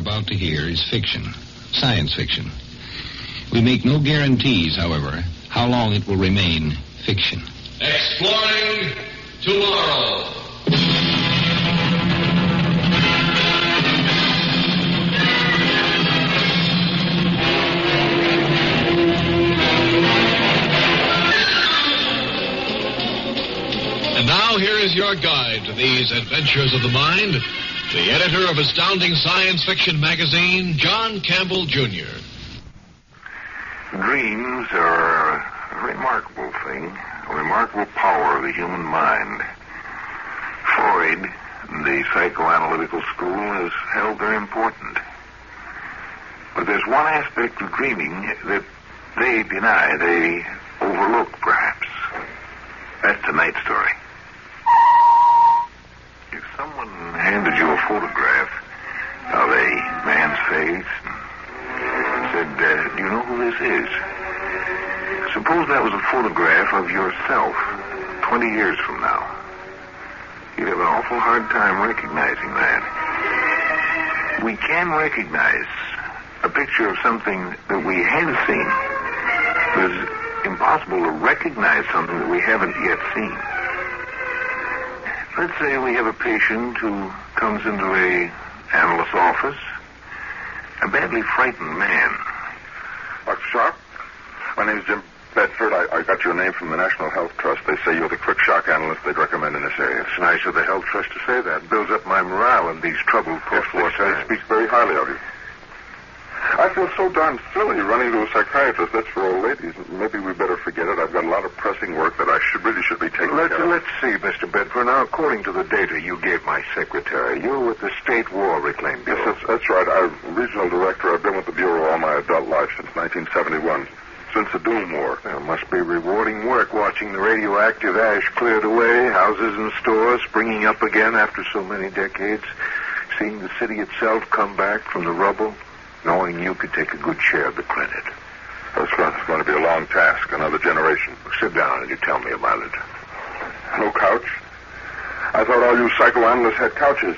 about to hear is fiction, science fiction. We make no guarantees, however, how long it will remain fiction. Exploring Tomorrow. And now here is your guide to these adventures of the mind, the editor of Astounding Science Fiction magazine, John Campbell Jr. Dreams are a remarkable thing, a remarkable power of the human mind. Freud, the psychoanalytical school, has held they're important. But there's one aspect of dreaming that they deny, they overlook, perhaps. That's tonight's story. If someone handed you a photograph of a man's face and said, do you know who this is? Suppose that was a photograph of yourself 20 years from now. You'd have an awful hard time recognizing that. We can recognize a picture of something that we have seen. But it's impossible to recognize something that we haven't yet seen. Let's say we have a patient who comes into a analyst's office, a badly frightened man. Dr. Sharp, my name's Jim Bedford. I got your name from the National Health Trust. They say you're the quick shock analyst they'd recommend in this area. It's nice of the Health Trust to say that. It builds up my morale in these troubled post-war times. They speak very highly of you. I feel so darn silly running to a psychiatrist. That's for old ladies. Maybe we better forget it. I've got a lot of pressing work that I really should be taking care of. Let's see, Mr. Bedford. Now, according to the data you gave my secretary, you're with the State War Reclaim Bureau. Yes, that's right. I'm regional director. I've been with the Bureau all my adult life since 1971. Since the Doom War. Well, it must be rewarding work watching the radioactive ash cleared away, houses and stores springing up again after so many decades, seeing the city itself come back from the rubble, knowing you could take a good share of the credit. That's right. It's going to be a long task, another generation. Sit down and you tell me about it. No couch? I thought all you psychoanalysts had couches.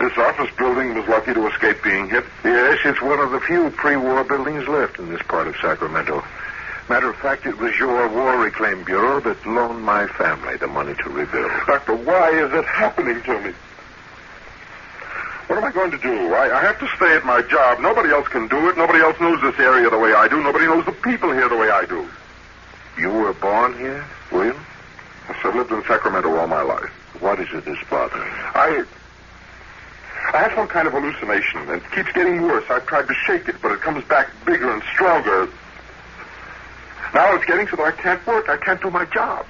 This office building was lucky to escape being hit. Yes, it's one of the few pre-war buildings left in this part of Sacramento. Matter of fact, it was your War Reclaim Bureau that loaned my family the money to rebuild. Doctor, why is it happening to me? What am I going to do? I have to stay at my job. Nobody else can do it. Nobody else knows this area the way I do. Nobody knows the people here the way I do. You were born here, William? Yes, I've lived in Sacramento all my life. What is it that's bothering you? I have some kind of hallucination, and it keeps getting worse. I've tried to shake it, but it comes back bigger and stronger. Now it's getting so that I can't work. I can't do my job.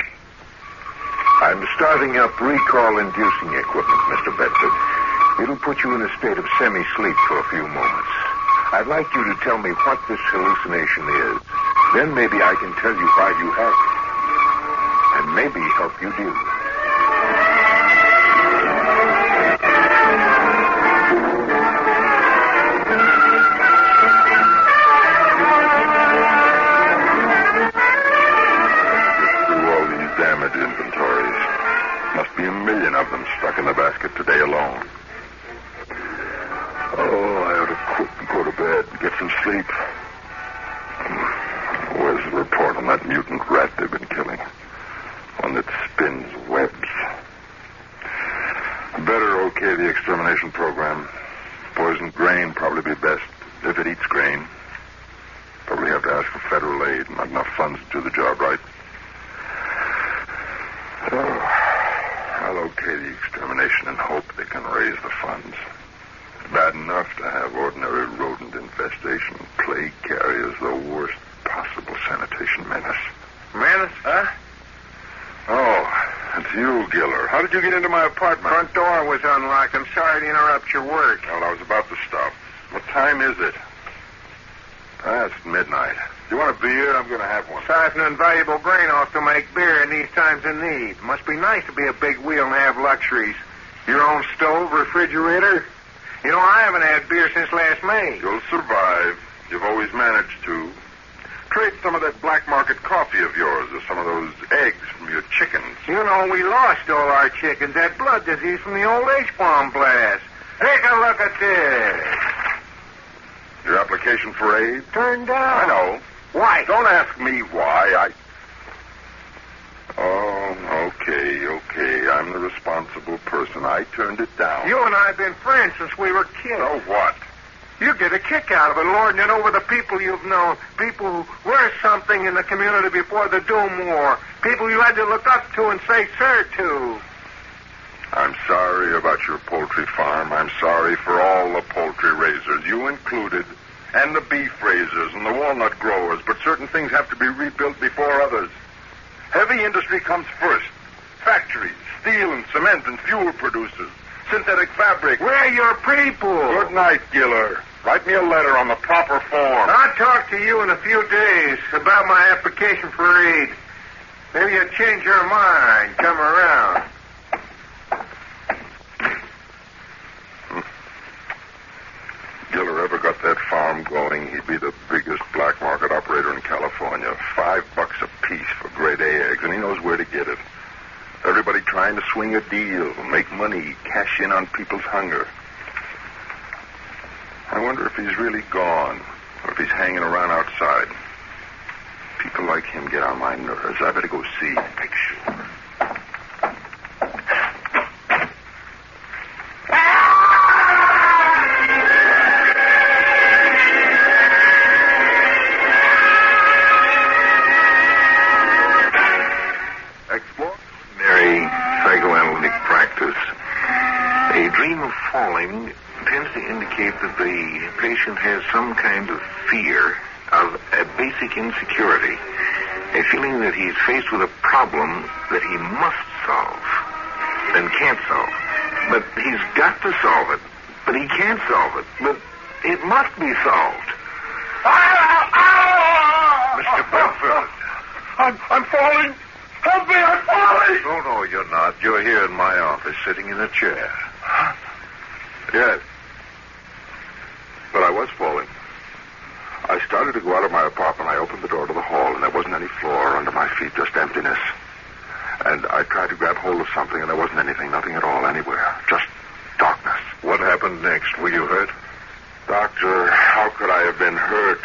I'm starting up recall-inducing equipment, Mr. Bedford. It'll put you in a state of semi-sleep for a few moments. I'd like you to tell me what this hallucination is. Then maybe I can tell you why you have it. And maybe help you deal with it. Inventories. Must be 1 million of them stuck in the basket today alone. Oh, I ought to quit and go to bed and get some sleep. Where's the report on that mutant rat they've been killing? One that spins webs. Better okay the extermination program. Poisoned grain probably be best, if it eats grain. Probably have to ask for federal aid. Not enough funds to do the job right. Oh, I'll okay the extermination and hope they can raise the funds. It's bad enough to have ordinary rodent infestation. Plague carriers, the worst possible sanitation menace. Menace, huh? Oh, it's you, Giller. How did you get into my apartment? Front door was unlocked. I'm sorry to interrupt your work. Well, I was about to stop. What time is it? Past midnight. You want a beer? I'm going to have one. Siphoning valuable grain off to make beer in these times of need. Must be nice to be a big wheel and have luxuries. Your own stove, refrigerator. You know, I haven't had beer since last May. You'll survive. You've always managed to. Trade some of that black market coffee of yours or some of those eggs from your chickens. You we lost all our chickens. That blood disease from the old H-bomb blast. Take a look at this. Your application for aid? Turned down. I know. Why? Don't ask me why. Oh, okay. I'm the responsible person. I turned it down. You and I have been friends since we were kids. So what? You get a kick out of it, lording it over the people you've known. People who were something in the community before the Doom War. People you had to look up to and say sir to. I'm sorry about your poultry farm. I'm sorry for all the poultry raisers, you included, and the beef raisers and the walnut growers, but certain things have to be rebuilt before others. Heavy industry comes first. Factories, steel and cement and fuel producers, synthetic fabric. We're your people. Good night, Giller. Write me a letter on the proper form. I'll talk to you in a few days about my application for aid. Maybe you'll change your mind. Come around. Giller ever got that farm going, he'd be the biggest black market operator in California. $5 a piece for grade A eggs, and he knows where to get it. Everybody trying to swing a deal, make money, cash in on people's hunger. I wonder if he's really gone, or if he's hanging around outside. People like him get on my nerves. I better go see, make sure. That the patient has some kind of fear of a basic insecurity, a feeling that he's faced with a problem that he must solve, then can't solve. But he's got to solve it, but he can't solve it, but it must be solved. Mr. Bedford. I'm falling. Help me, I'm falling. No, you're not. You're here in my office, sitting in a chair. Yes. But I was falling. I started to go out of my apartment. I opened the door to the hall, and there wasn't any floor under my feet, just emptiness. And I tried to grab hold of something, and there wasn't anything, nothing at all, anywhere. Just darkness. What happened next? Were you hurt? Doctor, how could I have been hurt?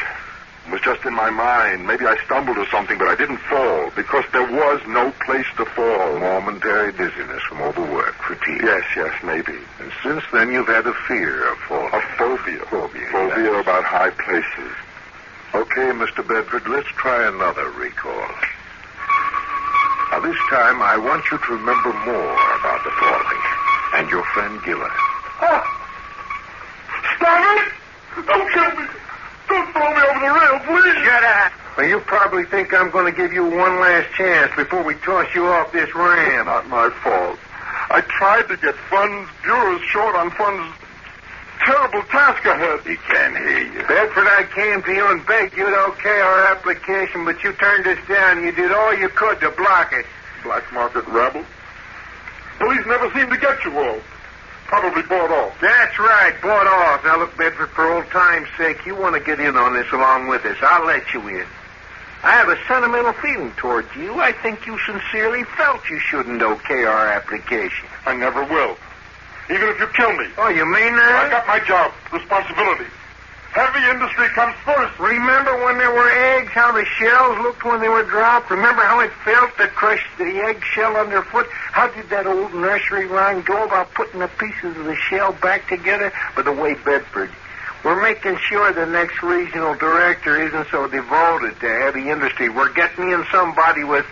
It was just in my mind. Maybe I stumbled or something, but I didn't fall, because there was no place to fall. Momentary dizziness from overwork, fatigue. Yes, maybe. And since then, you've had a fear of falling. A phobia. Phobia about high places. Okay, Mr. Bedford, let's try another recall. Now, this time, I want you to remember more about the falling and your friend Giller. Stop it! Don't kill me! Don't throw me over the rail, please! Shut up! Well, you probably think I'm going to give you one last chance before we toss you off this ramp. Not my fault. I tried to get funds. Bureau's short on funds. Terrible task ahead. He can't hear you. Bedford, I came to you and begged you to okay our application, but you turned us down. You did all you could to block it. Black market rebel. Police never seem to get you all. Probably bought off. That's right, bought off. Now, look, Bedford, for old time's sake, you want to get in on this along with us. I'll let you in. I have a sentimental feeling towards you. I think you sincerely felt you shouldn't okay our application. I never will. Even if you kill me. Oh, you mean that? I got my job, responsibility. Heavy industry comes first. Remember when there were eggs, how the shells looked when they were dropped? Remember how it felt to crush the eggshell underfoot? How did that old nursery rhyme go about putting the pieces of the shell back together? By the way, Bedford, we're making sure the next regional director isn't so devoted to heavy industry. We're getting in somebody with,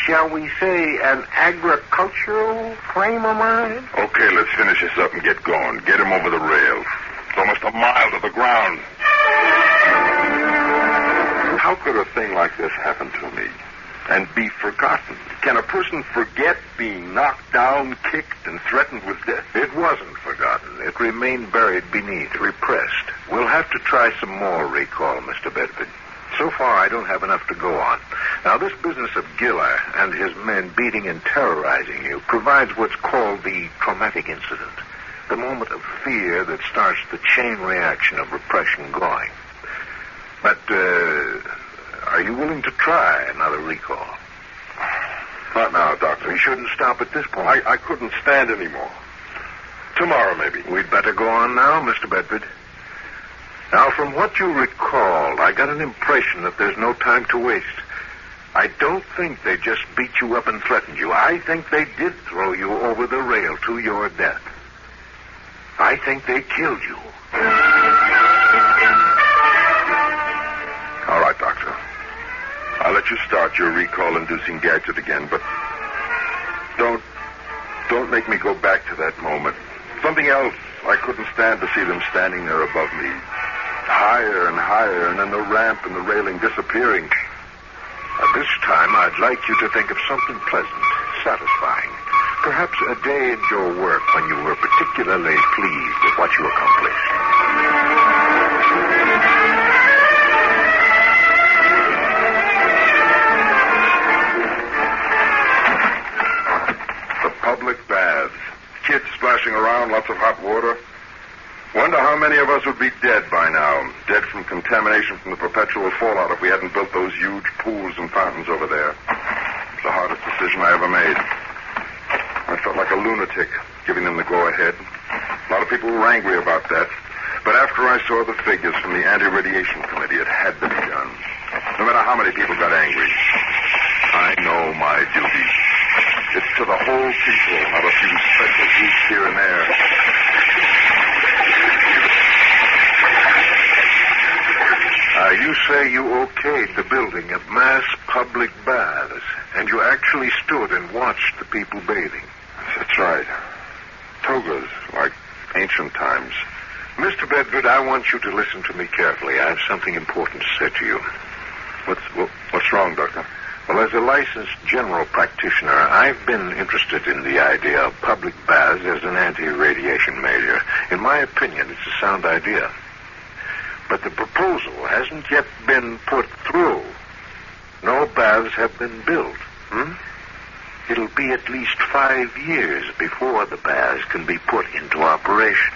shall we say, an agricultural frame of mind? Okay, let's finish this up and get going. Get him over the rail. It's almost a mile to the ground. How could a thing like this happen to me and be forgotten? Can a person forget being knocked down, kicked, and threatened with death? It wasn't forgotten. It remained buried beneath, repressed. We'll have to try some more recall, Mr. Bedford. So far, I don't have enough to go on. Now, this business of Giller and his men beating and terrorizing you provides what's called the traumatic incident. The moment of fear that starts the chain reaction of repression going. But, are you willing to try another recall? Not now, Doctor. We shouldn't stop at this point. I couldn't stand anymore. Tomorrow, maybe. We'd better go on now, Mr. Bedford. Now, from what you recall, I got an impression that there's no time to waste. I don't think they just beat you up and threatened you. I think they did throw you over the rail to your death. I think they killed you. All right, Doctor. I'll let you start your recall-inducing gadget again, but don't make me go back to that moment. Something else. I couldn't stand to see them standing there above me. Higher and higher, and then the ramp and the railing disappearing. At this time, I'd like you to think of something pleasant, satisfying. Perhaps a day in your work when you were particularly pleased with what you accomplished. The public baths. Kids splashing around, lots of hot water. Wonder how many of us would be dead by now. Dead from contamination from the perpetual fallout if we hadn't built those huge pools and fountains over there. It's the hardest decision I ever made. I felt like a lunatic, giving them the go-ahead. A lot of people were angry about that. But after I saw the figures from the Anti-Radiation Committee, it had to be done. No matter how many people got angry. I know my duty. It's to the whole people, not a few special groups here and there. You say you okayed the building of mass public baths, and you actually stood and watched the people bathing. That's right. Togas, like ancient times. Mr. Bedford, I want you to listen to me carefully. I have something important to say to you. What's wrong, Doctor? Well, as a licensed general practitioner, I've been interested in the idea of public baths as an anti-radiation measure. In my opinion, it's a sound idea. But the proposal hasn't yet been put through. No baths have been built. It'll be at least 5 years before the baths can be put into operation.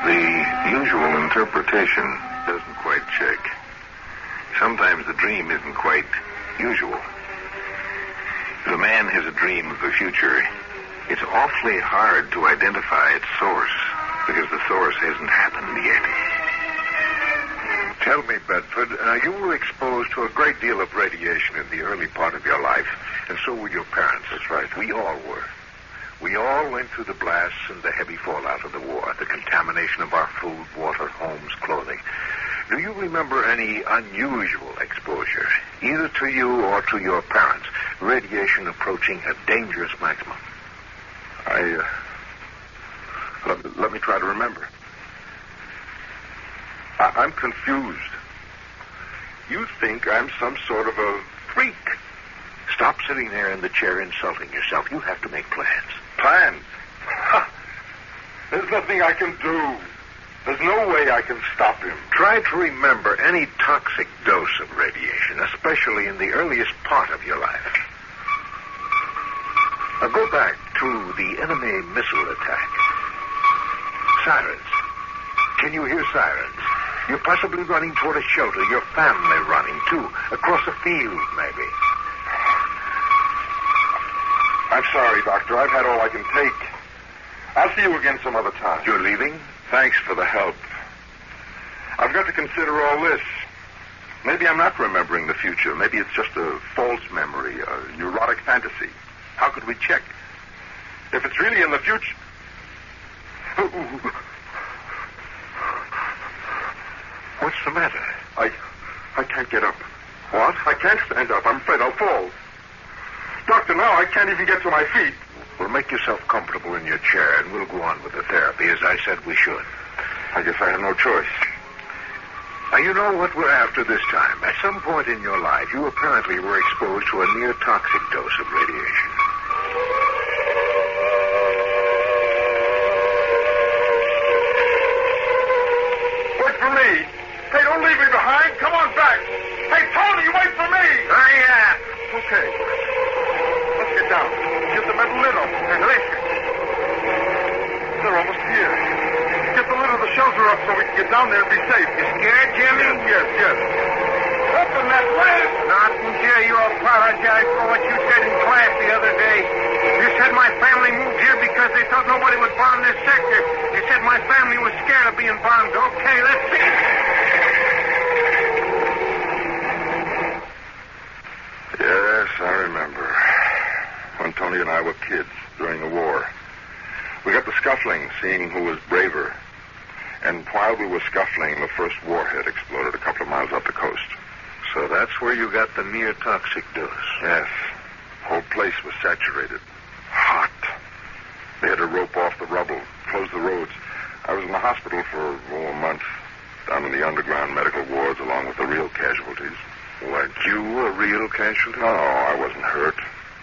The usual interpretation doesn't quite check. Sometimes the dream isn't quite usual. If a man has a dream of the future, it's awfully hard to identify its source, because the source hasn't happened yet. Tell me, Bedford, you were exposed to a great deal of radiation in the early part of your life, and so were your parents. That's right. We all were. We all went through the blasts and the heavy fallout of the war, the contamination of our food, water, homes, clothing. Do you remember any unusual exposure, either to you or to your parents, radiation approaching a dangerous maximum? Let me try to remember. I'm confused. You think I'm some sort of a freak. Stop sitting there in the chair insulting yourself. You have to make plans. Plans? There's nothing I can do. There's no way I can stop him. Try to remember any toxic dose of radiation, especially in the earliest part of your life. Now go back to the enemy missile attack. Sirens. Can you hear sirens? You're possibly running toward a shelter. Your family running, too. Across a field, maybe. I'm sorry, Doctor. I've had all I can take. I'll see you again some other time. You're leaving? Thanks for the help. I've got to consider all this. Maybe I'm not remembering the future. Maybe it's just a false memory, a neurotic fantasy. How could we check? If it's really in the future... What's the matter? I can't get up. What? I can't stand up. I'm afraid I'll fall. Doctor, now I can't even get to my feet. Well, make yourself comfortable in your chair, and we'll go on with the therapy, as I said we should. I guess I have no choice. Now, you know what we're after this time. At some point in your life, you apparently were exposed to a near-toxic dose of radiation. Wait for me. Hey, don't leave me behind. Come on back. Hey, Tony, wait for me. Hurry up. Okay. Let's get down. Get the metal lid off. And listen. They're almost here. Get the lid of the walls are up so we can get down there and be safe. You scared, Jimmy? Yes. Open that way. Not until you apologize for what you said in class the other day. You said my family moved here because they thought nobody would bomb this sector. You said my family was scared of being bombed. Okay, let's see. Yes, I remember. When Tony and I were kids during the war. We got the scuffling, seeing who was braver. And while we were scuffling, the first warhead exploded a couple of miles up the coast. So that's where you got the near-toxic dose? Yes. The whole place was saturated. Hot. They had to rope off the rubble, close the roads. I was in the hospital for a month, down in the underground medical wards along with the real casualties. Weren't you a real casualty? No, I wasn't hurt.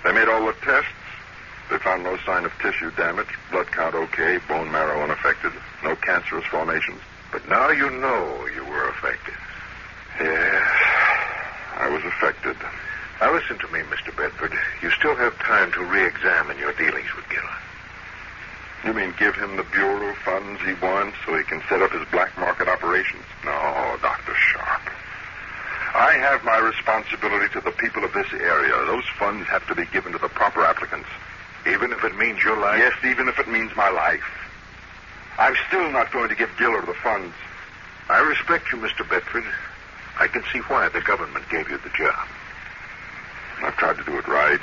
They made all the tests. They found no sign of tissue damage, blood count okay, bone marrow unaffected, no cancerous formations. But now you know you were affected. Yes, I was affected. Now listen to me, Mr. Bedford. You still have time to re-examine your dealings with Giller. You mean give him the bureau funds he wants so he can set up his black market operations? No, Dr. Sharp. I have my responsibility to the people of this area. Those funds have to be given to the proper applicants. Even if it means your life? Yes, even if it means my life. I'm still not going to give Giller the funds. I respect you, Mr. Bedford. I can see why the government gave you the job. I've tried to do it right.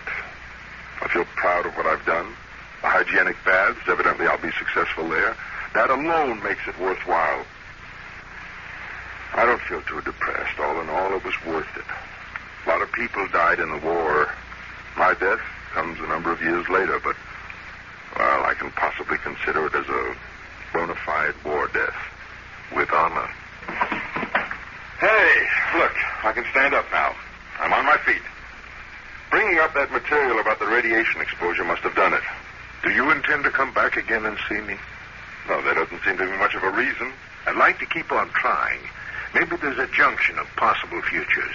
I feel proud of what I've done. The hygienic baths, evidently I'll be successful there. That alone makes it worthwhile. I don't feel too depressed. All in all, it was worth it. A lot of people died in the war. My death comes a number of years later, but, well, I can possibly consider it as a bona fide war death. With honor. Hey, look, I can stand up now. I'm on my feet. Bringing up that material about the radiation exposure must have done it. Do you intend to come back again and see me? No, there doesn't seem to be much of a reason. I'd like to keep on trying. Maybe there's a junction of possible futures.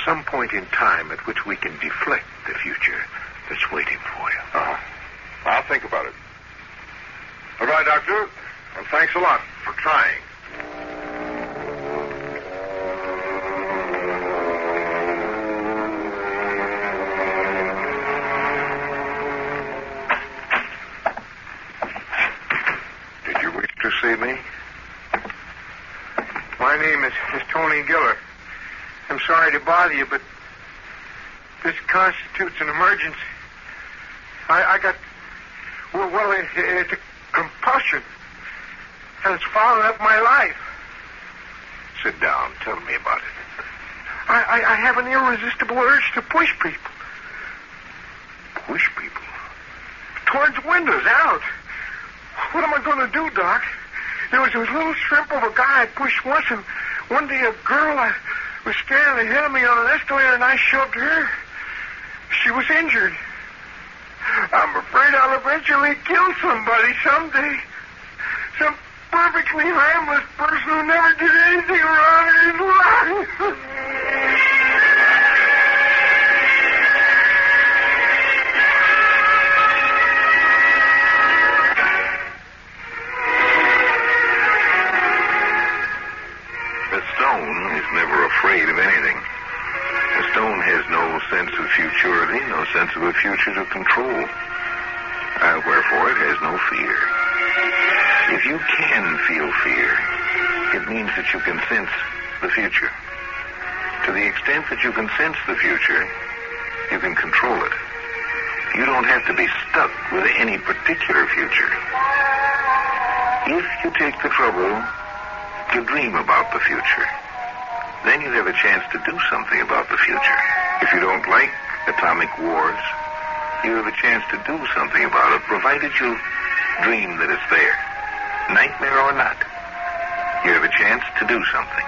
Some point in time at which we can deflect the future that's waiting for you. Uh-huh. I'll think about it. Goodbye, Doctor. And thanks a lot for trying. Did you wish to see me? My name is Tony Giller. I'm sorry to bother you, but this constitutes an emergency. I got, it's a compulsion. And it's following up my life. Sit down. Tell me about it. I have an irresistible urge to push people. Push people? Towards windows, out. What am I going to do, Doc? There was a little shrimp of a guy I pushed once, and one day a girl was standing ahead of me on an escalator, and I shoved her. She was injured. I'm afraid I'll eventually kill somebody someday. Some perfectly harmless person who never did anything wrong in his life. The stone is never afraid of anything. The stone has no sense of futurity, no sense of a future to control. Wherefore it has no fear. If you can feel fear, it means that you can sense the future. To the extent that you can sense the future, you can control it. You don't have to be stuck with any particular future. If you take the trouble to dream about the future, then you have a chance to do something about the future. If you don't like atomic wars, you have a chance to do something about it, provided you dream that it's there. Nightmare or not, you have a chance to do something.